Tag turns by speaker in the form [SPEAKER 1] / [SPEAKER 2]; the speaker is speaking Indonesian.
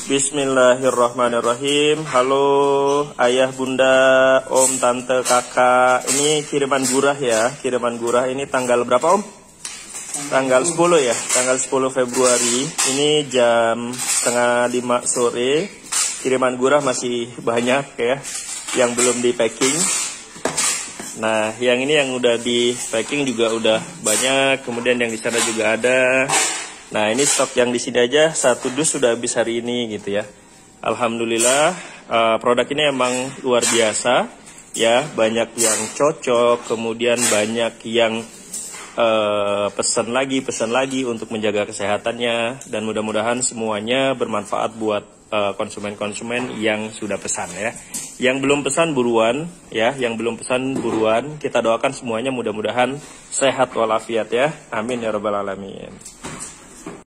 [SPEAKER 1] Bismillahirrahmanirrahim. Halo ayah, bunda, om, tante, kakak. Ini kiriman gurah ya. Kiriman gurah ini tanggal berapa om? Tanggal 10 ya. Tanggal 10 Februari. Ini jam setengah 5 sore. Kiriman gurah masih banyak ya, yang belum di packing. Nah, yang ini yang udah di packing juga udah banyak. Kemudian yang di sana juga ada. Nah, ini stok yang di sini aja 1 dus sudah habis hari ini gitu ya. Alhamdulillah, produk ini emang luar biasa ya. Banyak yang cocok, kemudian banyak yang pesan lagi untuk menjaga kesehatannya, dan mudah-mudahan semuanya bermanfaat buat konsumen-konsumen yang sudah pesan ya. Yang belum pesan buruan ya, kita doakan semuanya mudah-mudahan sehat walafiat ya. Amin ya rabbal alamin.